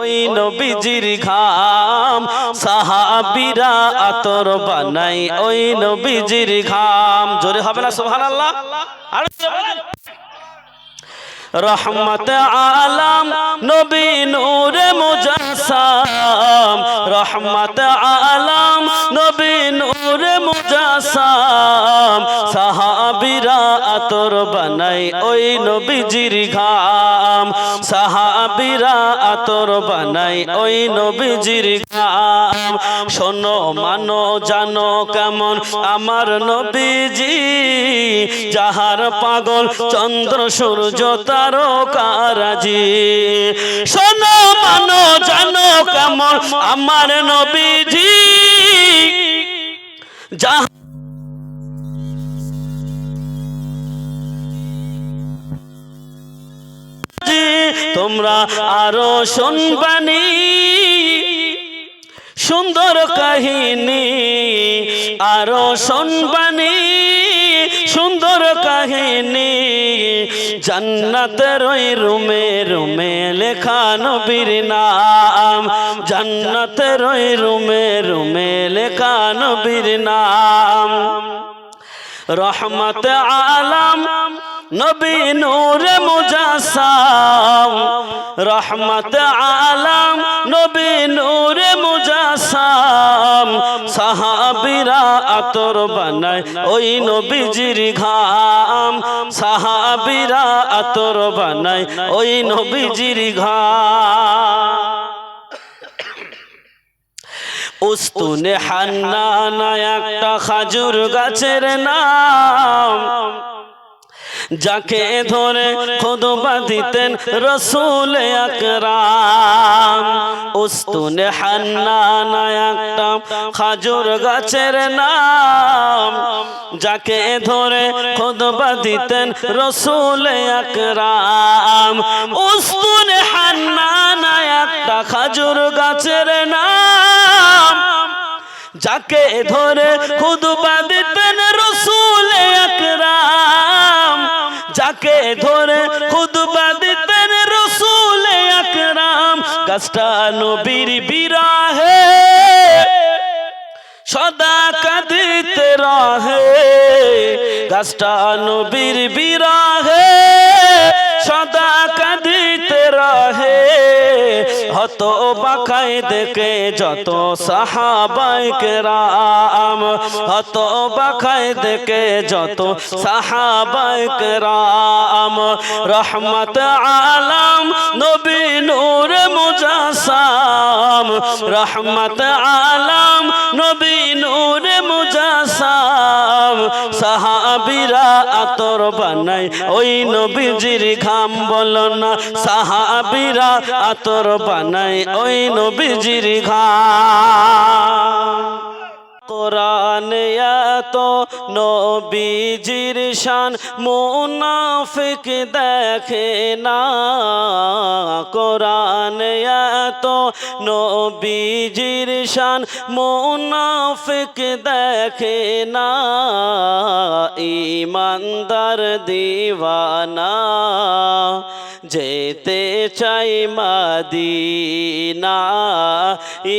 ওই নবীজির ঘাম সাহাবীরা আতর বানাই ওই নবীজির ঘাম জোরে হবে না সুবহানাল্লাহ আর রহমত আলম নবী নূরে মুজাসসাম রহমত আলম নবী নূরে মুজাসসাম সাহাবীরা আতর বানাই ওই নবীজির ঘাম সাহাবীরা আতর বানাই ওই নবীজির ঘাম শোনো মানো জানো কেমন আমার নবীজি যাহার পাগল চন্দ্র সূর্য তারকারাজি শোনো মানো জানো কেমন আমার নবীজি যাহার তোমরা আরো শুনবানি সুন্দর কাহিনী আরো শুনবানি সুন্দর কাহিনী জান্নাতের ওই রুমে রুমে লেখা নবীর নাম জান্নাতের ওই রুমে রুমে লেখা নবীর নাম রহমত আলম নবী নূরে মুজাসসাম রহমত আলম নবী নূরে মুজাসসাম সাহাবীরা আতর বানায় ওই নবীজির ঘাম সাহাবীরা আতর বানায় ওই নবীজির ঘাম উস্তুনে হান্নানা একটা খাজুর গাছের নাম যাকে ধরে খুতবা দিতেন রাসূল আকরাম উস্তুনে হান্নানা একটা খাজুর গাছের নাম যাকে ধরে খুতবা দিতেন রাসূল আকরাম উস্তুনে হান্নানা একটা খাজুর গাছের নাম যাকে ধরে খুতবা দিতেন রাসূল আকরাম যাকে ধরে খুতবা দিতেন রাসূল আকরাম গাছটা নবীর বিরাহে সদা কাঁদিতে রহে গাছটা নবীর বিরাহে সদা কাঁদিতে রহে হত বাকায় দেখে যত সাহাবায়ে কেরাম হত বাকায় দেখে যত সাহাবায়ে কেরাম রহমত আলম নবী নূরে মুজাসসাম রহমত আলম নবী নূরে মুজাসসাম সাহাবীরা আতর বানাই ওই নবীজির ঘাম বলো না সাহাবীরা আতর বানাই ওই নবীজির ঘাম কোরআনে এত নবীজির শান মুনাফিক দেখে না কোরআনে এত নবীজির শান মুনাফিক দেখে না ঈমানদার দিওয়ানা যেতে চাই মদিনা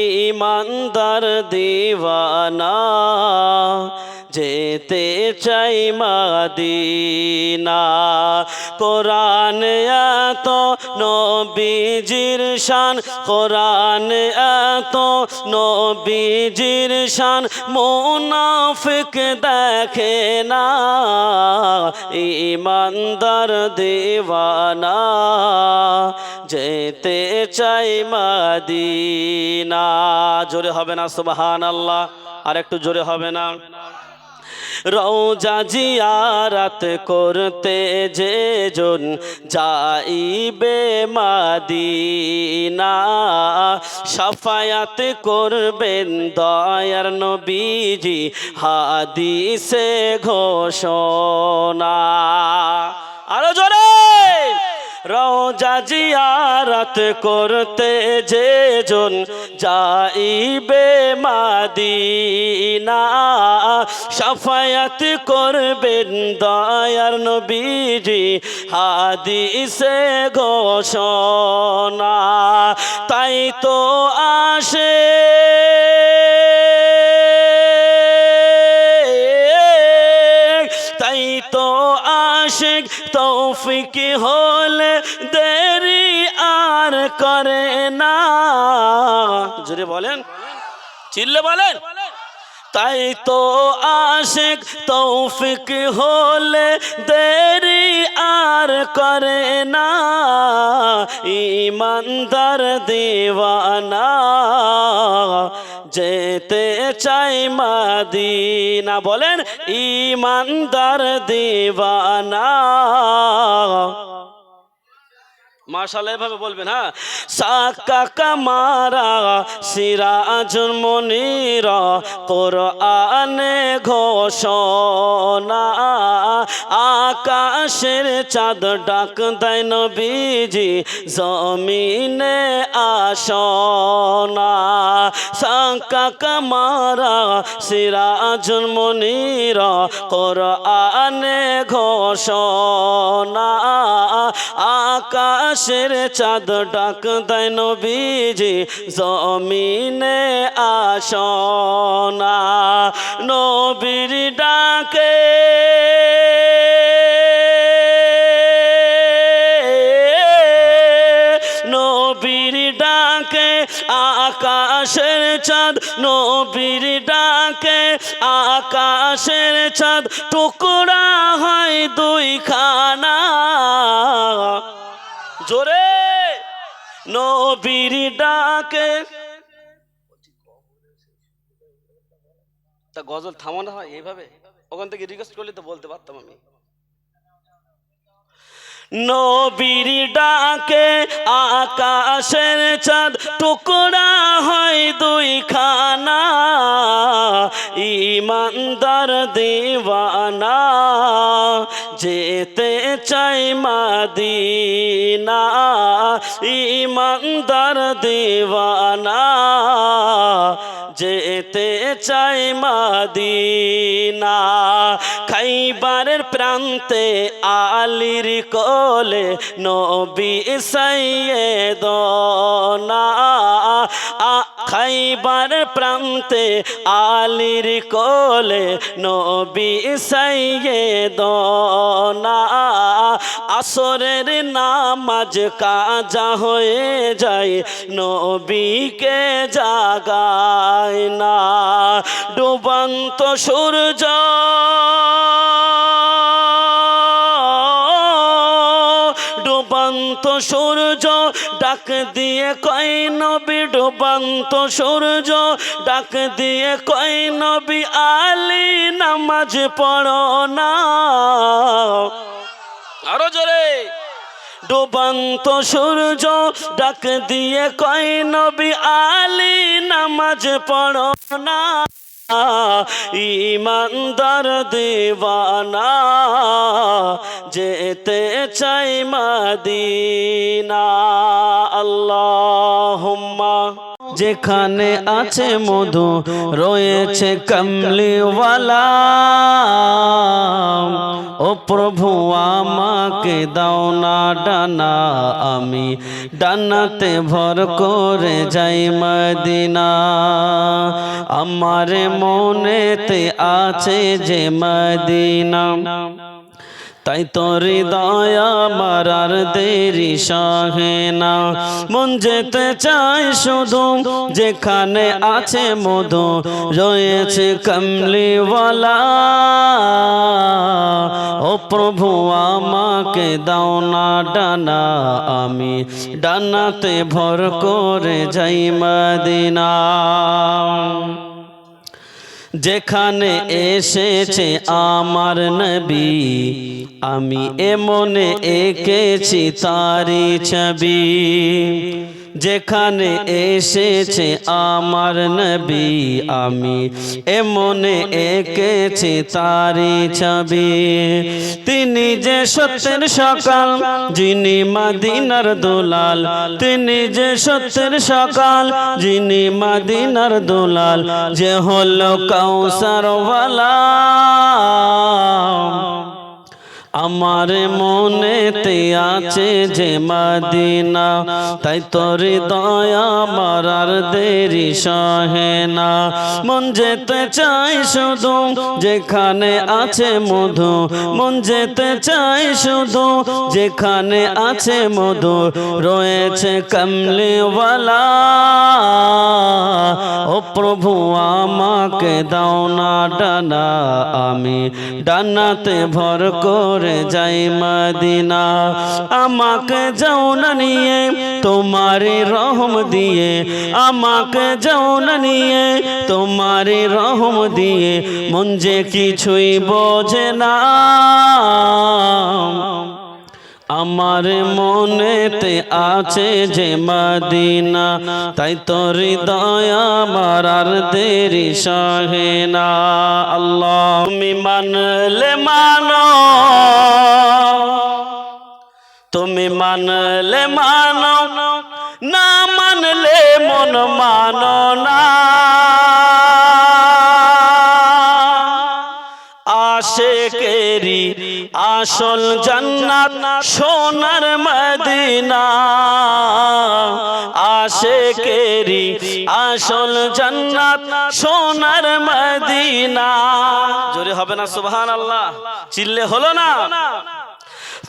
ঈমানদার দিওয়ানা যেতে চাই মদিনা কোরআন এত নবীজির শান কোরআন এত নবীজির শান মুনাফিক দেখে না ঈমানদার দিওয়ানা যেতে চাই মদিনা জোরে হবে না সুবহানাল্লাহ আর একটু জোরে হবে না রওজা জিয়ারত করতে যে জন যাইবে মদিনা শাফায়াত করবেন দয়ার নবীজি হাদিসে ঘোষণা আরো জোরে রওজা জিয়ারত করতে যে জন যাইবে মাদিনা শাফায়াত করবেন দয়ার নবীজি হাদিসে ঘোষণা তাই তো আসে তাই তো আশিক তৌফিক হলে দেরি আর করে না জোরে বলেন চিল্লে বলেন তাই তো আশিক তৌফিক হলে দেরি আর করে না ইমানদার দিওয়ানা যেতে চাই মদিনা বলেন ইমানদার দিওয়ানা মাশাআল্লাহ এভাবে বলবেন হ্যাঁ সাক্কা কামারা সিরাজুল মুনির কোরআনে ঘোষণা আকাশের চাঁদ ডাক দেয় নবীজি জমিনে আসনা সাক্কা কামারা সিরাজুল মুনির কোরআনে ঘোষণা আকাশের চাঁদ ডাক দেয় নবীজি জমিনে আসনা নবীর ডাকে নবীর ডাকে আকাশের চাঁদ নবীর ডাকে আকাশের চাঁদ টুকরা হয় দুইখানা জোরে নবীর ডাকে তা গজল থামানো হয় এইভাবে ওখান থেকে রিকোয়েস্ট করলে তো বলতে পারতাম আমি নবীর ডাকে আকাশের চাঁদ টুকরা হয় দুইখানা ইমানদার দিওয়ানা যেতে চাই মদিনা ইমানদার দিওয়ানা যেতে চাই মদিনা খাইবারের প্রান্তে আলীর কোলে নবী সাইয়েদনা খাইবার প্রান্তে আলীর কোলে নবী সাইয়েদনা আসরের নামাজ কাজা হয়ে যায় নবীকে জাগায় না ডুবন্ত সূর্য ডুবন্ত সূর্য ডাক দিয়ে কয় নবী ডুবন্ত সূর্য ডাক দিয়ে কয় নবী আলী নামাজ পড়ো না আরো জোরে ডুবন্ত সূর্য ডাক দিয়ে কয় নবী আলী নামাজ পড়ো না ইমানদার দিওয়ানা যেতে চাই মদিনা আল্লাহুম্মা যেখানে আছে মধু রয়েছে কমলিওয়ালা ও প্রভু আমাকে দাও না ডানা আমি ডানাতে ভর করে যাই মদিনা আমার মনেতে আছে যে মদিনা তাই তোর দয়া মারার দেরি সহে না মন যেতে চাই শুধু যেখানে আছে মধু রয়েছে কমলিওয়ালা ও প্রভু আমাকে দাও না ডানা আমি ডানাতে ভর করে যাই মদিনা যেখানে এসেছে আমার নবী আমি এমনে এঁকেছি তারি ছবি যেখানে এসেছে আমার নবী আমি এমনে এঁকেছি তারি ছবি। তিনি যে সত্যের সকাল যিনি মদিনার দুলাল, তিনি যে সত্যের সকাল যিনি মদিনার দুলাল, যে হলো কাউসার ওয়ালা। আমার মনেতে আছে যে মদিনা, তাই তোর দয়া মারার দেরি সহে না। মন যেতে চাই শুধু যেখানে আছে মধু, মন যেতে চাই শুধু যেখানে আছে মধু, রয়েছে কমলিওয়ালা। ও প্রভু আমাকে দাও না ডানা, আমি ডানাতে ভর করে যাই মদিনা। আমাকে যাও না নিয়ে তোমারি রহম দিয়ে, আমাকে যাও না নিয়ে তোমারি রহম দিয়ে, মন যে কিছুই বোঝে না। আমার মনেতে আছে যে মদিনা, তাই তোর দয়া মারার দেরি সহে না। আল্লাহ তুমি মানলে মানো, তুমি মানলে মানো, না মানলে মন মানো না। আশেকেরি আসল জান্নাত সোনার মদিনা, আশেকেরি আসল জান্নাত সোনার মদিনা। জোরে হবে না সুবহানাল্লাহ? চিল্লে হলো না?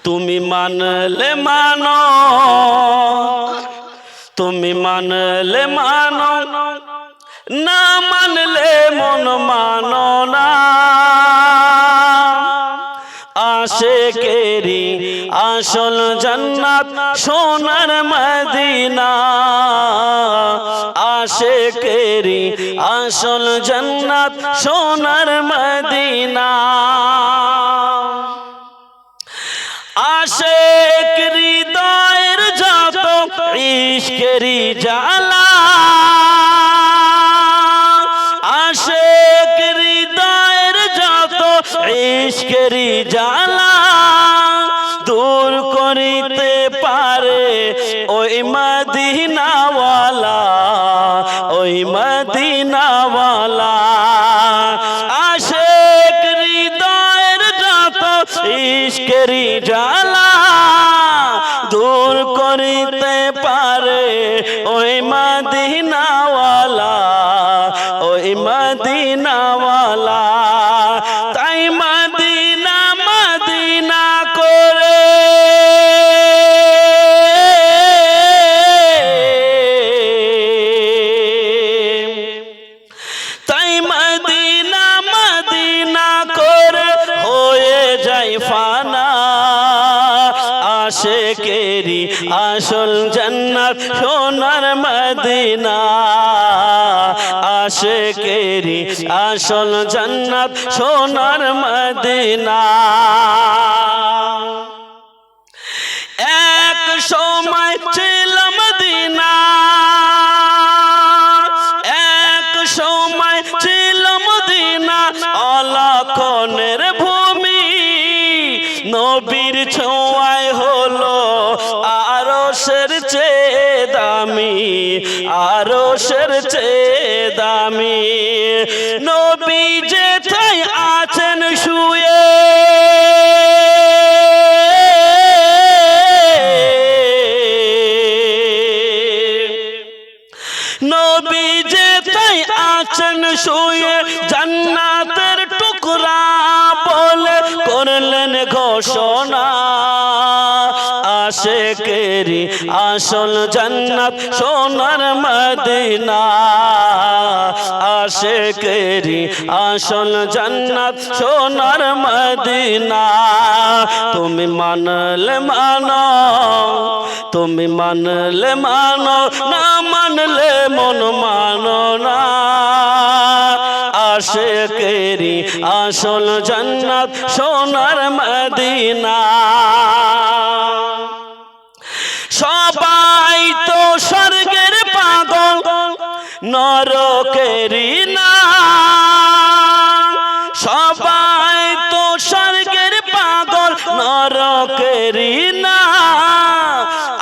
তুমি মানলে মানো, তুমি মানলে মানো, না মানলে মন মানো না। আশেকেরি আসল জান্নাত সোনার মদিনা, আশেকেরি আসল জান্নাত সোনার মদিনা। আশেক হৃদয়ের যত ইশকেরি জ্বালা, আশেক হৃদয়ের যত ইশকেরি জ্বালা, দূর করিতে পারে ওই মদিনাওয়ালা, ওই মদিনাওয়ালা। আশেক হৃদয়ের যত ইশকেরি জ্বালা, দূর করিতে পারে ওই মদিনাওয়ালা, ওই মদিনাওয়ালা। তাই মদিনা মদিনা করে তাই মদিনা মদিনা করে হয়ে যায় ফানা। আশেকেরি আসল জান্নাত সোনার মদিনা, আশেকেরি আসল জান্নাত সোনার মদিনা। এক সময় ছিল মদিনা, এক সময় ছিল মদিনা অলক্ষণের ভূমি। নবীর ছোঁয়ায় হলো আরশের চেয়ে দামি, আরশের চেয়ে দামি। নবী যেথায় আছেন শুয়ে, নবী যেথায় আছেন শুয়ে, জান্নাতের টুকরা বলে করলেন ঘোষণা। আশেকেরি আসল জান্নাত সোনার মদিনা, আশেকেরি আসল জান্নাত সোনার মদিনা। তুমি মানলে মানো, তুমি মানলে মানো, না মানলে মন মানো না। আশেকেরি আসল জান্নাত সোনার মদিনা। সবাই তো স্বর্গ নরকেরই না, সবাই তো স্বর্গের পাগল নরকেরই না।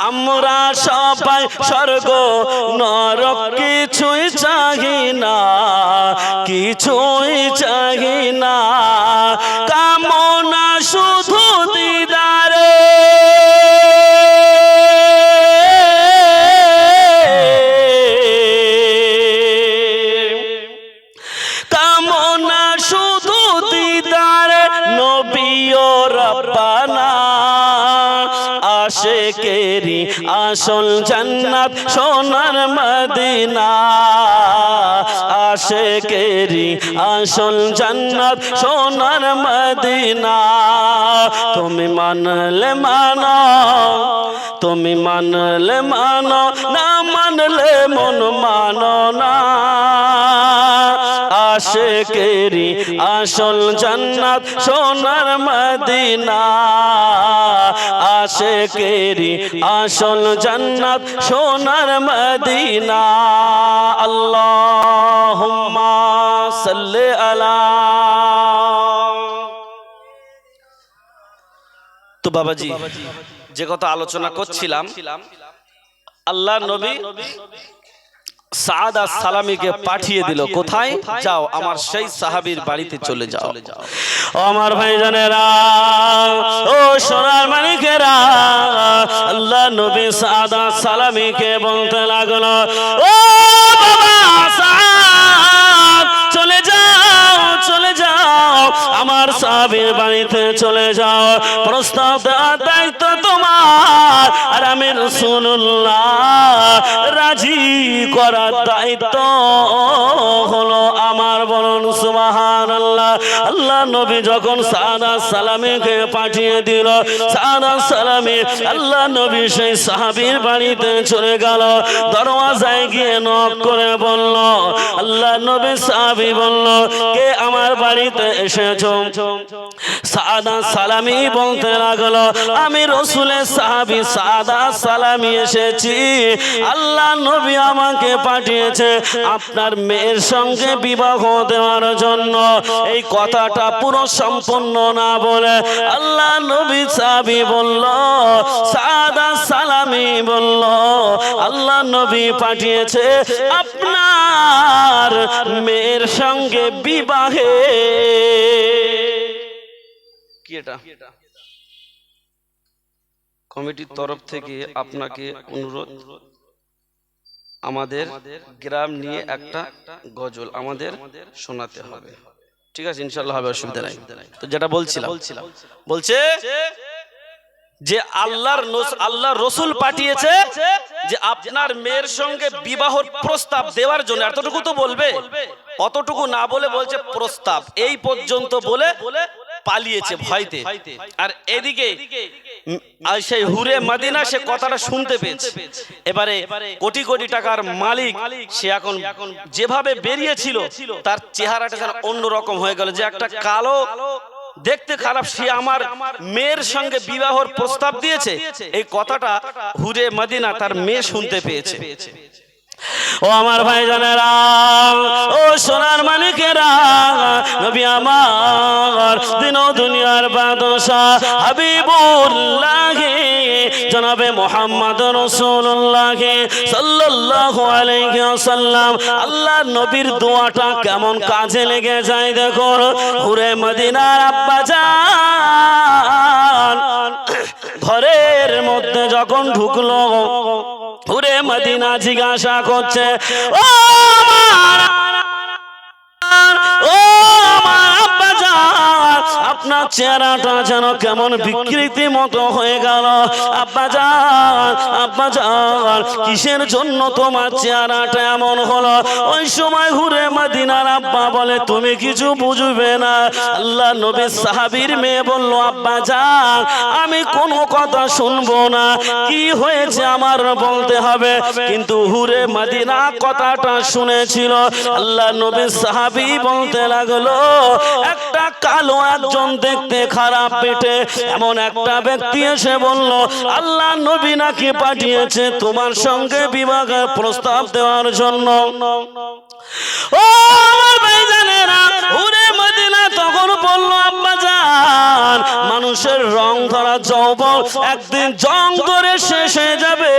আমরা সবাই স্বর্গ নরক কিছুই চাহি না, কিছুই চাহি না। কামনা শুধু দিদারে, কামনা শুধু দিদারে নবী ও রব্বানা। আশিকেরি আসল জান্নাত সোনার মদিনা, আশিকেরি আসল জান্নাত সোনার মদিনা। তুমি মানলে মানো, তুমি মানলে মানো, না মানলে মন মানো না। আশিকেরি আসল জান্নাত সোনার মদিনা, আশিকেরি আসল জান্নাত সোনার মদিনা। আল্লাহুম্মা সাল্লি আলা। তো বাবাজি, যে কথা আলোচনা করছিলাম, আল্লাহর নবী সাদ সালামীকে পাঠিয়ে দিল কোথায়? যাও আমার সেই সাহাবীর বাড়িতে চলে যাও। ও আমার ভাইজানেরা, ও সোনার মানিকেরা, আল্লাহ নবী সাদ সালামীকে বলতে লাগলো, ও বাবা সাদ, চলে যাও, চলে যাও, আমার সাহাবীর বাড়িতে চলে যাও। প্রস্তাব দেওয়ার দায়িত্ব তোমার, আর আমি রাসূলুল্লাহ রাজি করার দায়িত্ব হলো আমার। বলুন সুবহানাল্লাহ। আল্লাহ নবী যখন সাদ সালামীকে পাঠিয়ে দিল, সাদ সালামী আল্লাহ নবী সেই সাহাবীর বাড়িতে চলে গেল। দরওয়াজায় গিয়ে নক করে বলল, আল্লাহ নবী সাহাবী বলল, কে আমার বাড়িতে এসেছো? সাদ সালামী বলতে লাগলো, আমি রাসূলের সাহাবী সাদ সালামী এসেছি। আল্লাহ নবী আমাকে পাঠিয়েছে আপনার মেয়ের সঙ্গে বিবাহ দেওয়ার জন্য। এই কথাটা পুরো সম্পূর্ণ না বলে আল্লাহ নবী সাহাবী বলল, সাদ সালামী বলল, আল্লাহ নবী পাঠিয়েছে আপনার মেয়ের সঙ্গে বিবাহে। কি এটা? কমিটির তরফ থেকে আপনাকে অনুরোধ, আমাদের গ্রাম নিয়ে একটা গজল আমাদের শোনাতে হবে, ঠিক আছে? ইনশাআল্লাহ হবে, অসুবিধা নাই। তো যেটা বলছিলাম, বলছে যে আল্লাহ রসুল পাঠিয়েছে যে আপনার মেয়ের সঙ্গে বিবাহর প্রস্তাব দেওয়ার জন্য। এতটুকু তো বলবে, অতটুকু না বলে বলছে প্রস্তাব, এই পর্যন্ত বলে পালিয়েছে ভয়তে। আর এদিকে সেই হুরে মদিনা সে কথাটা শুনতে পেয়েছে। এবারে কোটি কোটি টাকার মালিক সে এখন যেভাবে বেরিয়েছিল তার চেহারাটা যেন অন্যরকম হয়ে গেল, যে একটা কালো দেখতে খারাপ সে আমার মেয়ের সঙ্গে বিবাহর প্রস্তাব দিয়েছে। এই কথাটা হুরে মদিনা তার মেয়ে শুনতে পেয়েছে। ও আমার ভাইজানেরা, ও সোনার মানিকেরা, নবী আমার দিন ও দুনিয়ার বাদশাহ হাবিবুল্লাহ জনাবে মুহাম্মদ রাসূলুল্লাহ সাল্লাল্লাহু আলাইহি ওয়াসাল্লাম, আল্লাহ নবীর দোয়াটা কেমন কাজে লেগে যায় দেখো। হুরে মদিনার আব্বাজান ঘরের মধ্যে যখন ঢুকলো, হুরে মদিনা জিজ্ঞাসা করছে, ও আমার আব্বাজান, আপনার চেহারাটা যেন কেমন বিকৃতি মতো হয়ে গেল। আব্বাজান, আব্বাজান, কিসের জন্য তোমার চেহারাটা এমন হলো? ওই সময় হুরে মদিনার আব্বা বলে, তুমি কিছু বুঝবে না। আল্লাহ নবী সাহাবীর মেয়ে বলল, আব্বাজান আমি কোনো কথা শুনবো না, কি হয়েছে আমার বলতে হবে। কিন্তু হুরে মদিনা কথাটা শুনেছিল। আল্লাহ নবী সাহাবী বলতে লাগলো, একটা কালো একজন দেখতে খারাপ পেটে এমন একটা ব্যক্তি এসে বলল, আল্লাহ নবী নাকি পাঠিয়েছে তোমার সঙ্গে বিবাহের প্রস্তাব দেওয়ার জন্য। ও আমার ভাইজানেরা, ওরে মদিনা তখন বলল, আব্বাজান, মানুষের রং ধরা যৌবন একদিন জং ধরে শেষ হয়ে যাবে,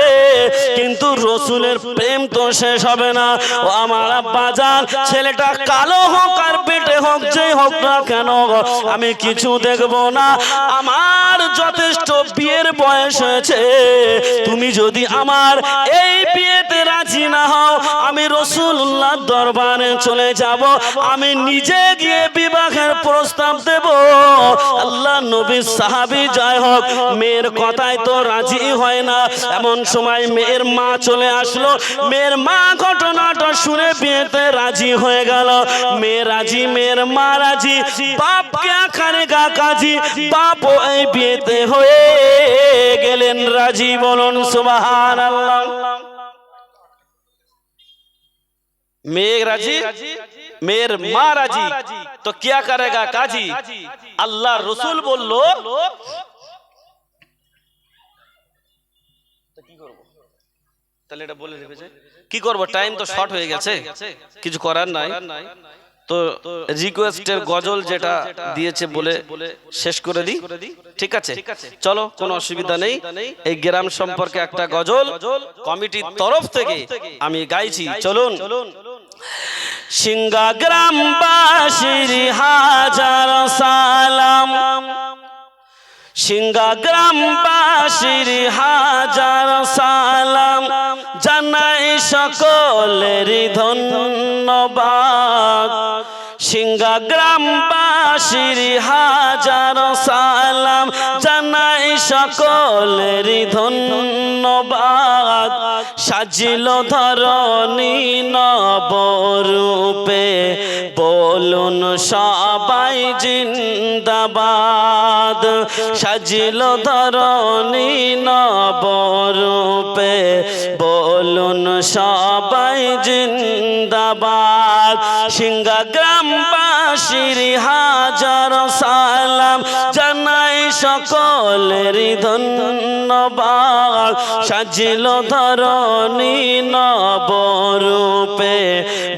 কিন্তু রসুলের প্রেম তো শেষ হবে না। ও আমার আব্বাজান, ছেলেটা কালো হোক আর পেটে হোক, যে হোক না কেন, আমি কিছু দেখব না। আমার যথেষ্ট বিয়ের বয়স হয়েছে, তুমি যদি আমার এই বিয়েতে রাজি না হও, আমি রাসূলুল্লাহ দরবারে চলে যাব, আমি নিজে গিয়ে বিবাহের প্রস্তাব দেব। আল্লাহ নবী সাহাবী যাই হোক, মেয়ের কথায় তো রাজি হয় না। এমন সময় মেয়ের মা চলে আসলো। মেয়ের মা ঘটনাটা শুনে বিয়েতে রাজি হয়ে গেল। মেয়ে রাজি, মেয়ের মা রাজি, বাপ কে করেগা কাজী, বাপ এই বিয়েতে হয়ে গেলেন রাজি। বলুন সুবহানাল্লাহ। মেয়ে রাজি, মেয়ের মা রাজি, তো क्या करेगा কাজী। আল্লাহ রসুল বলল, কি করব, তাহলে এটা বলে দেবে যে কি করব, টাইম তো শর্ট হয়ে গেছে, কিছু করার নাই। তো রিকোয়েস্টের গজল যেটা দিয়েছে বলে শেষ করে দিই, ঠিক আছে? চলো, কোনো অসুবিধা নেই। এই গ্রাম সম্পর্কে একটা গজল কমিটির তরফ থেকে আমি গাইছি, চলুন। সিংহা গ্রামবাসীর হাজার সালাম, সিংহা গ্রামবাসীর হাজার সালাম, জানাই সকলের ধন্যবাদ। সিংহা গ্রামবাসীর হাজার সালাম, জানাই সকলের ধন্যবাদ। সাজিল ধরণী নবরূপে, বলুন সবাই জিন্দাবাদ। সাজিল ধরণী নবরূপে, বলুন সবাই জিন্দাবাদ। সিংহা গ্রামবাসীর হাজার সালাম, জানাই সকলের ধন্যবাদ। সাজিল ধরণী নবরূপে,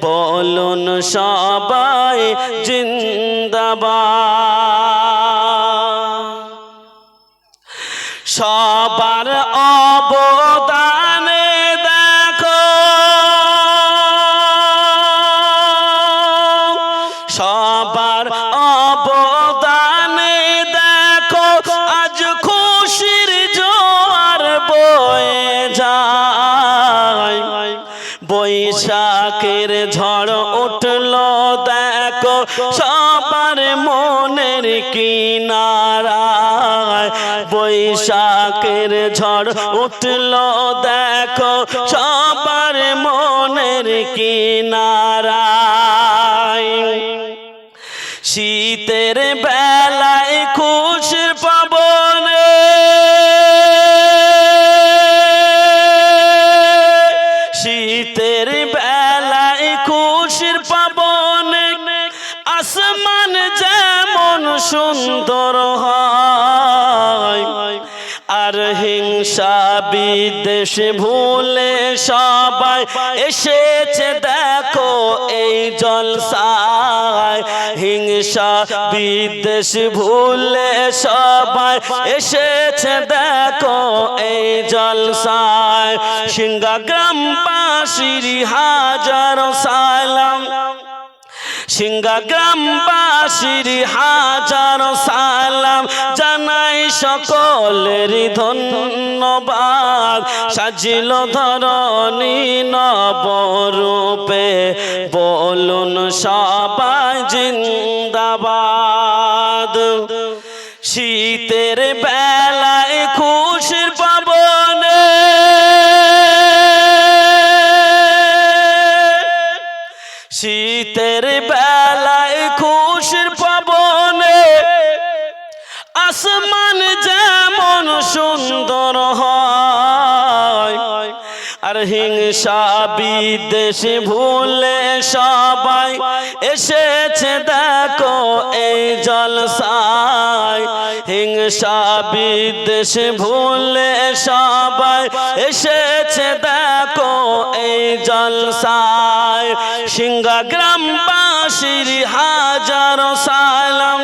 বলুন সবাই জিন্দাবাদ। সবার অবদানে দেখো, সবার অবদানে দেখো, আজ খুশির জোয়ার বয়ে যায়। বৈশাখের ঝড় উঠলো দেখো, সবার মনের কিনারায়। বৈশাখের ঝড় উঠলো দেখো, সবার মনের কিনারায়। শীতের বেলায় খুশির পাবনে, শীতের বেলায় খুশির পাবনে, আসমান যেমন সুন্দর হয়। আর হিংসা বিদ্বেষ ভুলে সবাই এসেছে দেখো এই জলসায়। হিংসা বিদ্বেষ ভুলে সবাই এসেছে দেখো এই জলসায়। সিংহা গ্রামবাসীর হাজার সালাম, সিংহা গ্রামবাসীর হাজার সালাম, জানাই সকলের ধন্যবাদ। সাজিল ধরণী নবরূপে, বলুন সবাই জিন্দাবাদ। শীতের বেলায় খুশির পাবনে, শীতের বেলায় খুশির পাবনে, আসমান যেমন সুন্দর হয়। আর হিংসা বিদ্বেষ ভুলে সবাই এসেছে দেখো এই জলসায়। হিংসা বিদ্বেষ ভুলে সবাই এসেছে দেখো এই জলসায়। সিংহা গ্রামবাসীর হাজারো সালাম,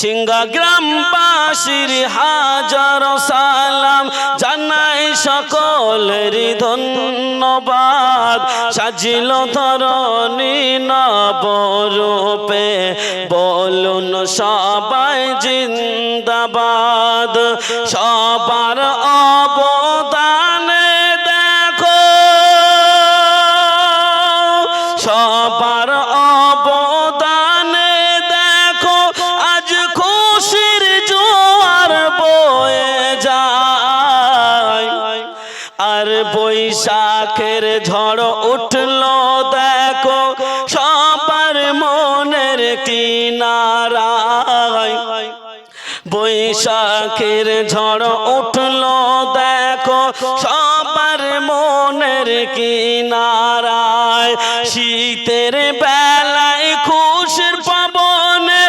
সিংহা গ্রামবাসীর হাজারো সালাম, জানাই সকলের ধন্যবাদ। সাজিল ধরণী নবরূপে, বলুন সবাই জিন্দাবাদ। সবার অবদানে দেখো, সবার অবদানে দেখো আজ খুশির জোয়ার বয়ে যায়। আর বৈশাখের ঝড় উঠলো দেখো সবার মনের কিনারায়। বৈশাখের ঝড় উঠলো দেখো সবার মনের কিনারায়। শীতের বেলায় খুশির পবনে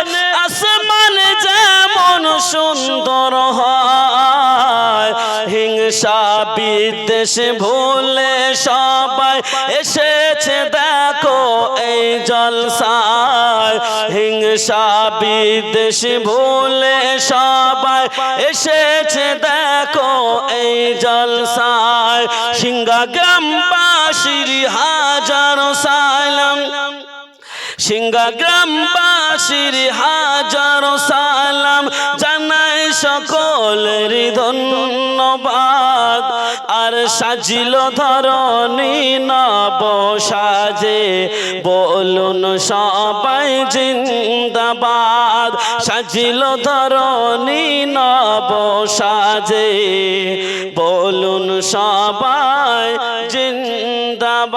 আসমান যেমন সুন্দর হয়। হিংসা বিদ্বেষ ভুলে সবাই এসেছে দেখো এই জলসায়। হিংসা বিদ্বেষ ভুলে সবাই এসেছে দেখো এই জলসায়। সিংহা গ্রামবাসীর হাজারো সালাম, সিংহা গ্রামবাসীর হাজারো সালাম, জানাই সকলের ধন্যবাদ। আর সাজিল ধরণী নব সাজে, বলুন সবাই জিন্দাবাদ। সাজিল ধরণী নব সাজে, বলুন সবাই জিন্দাবাদ।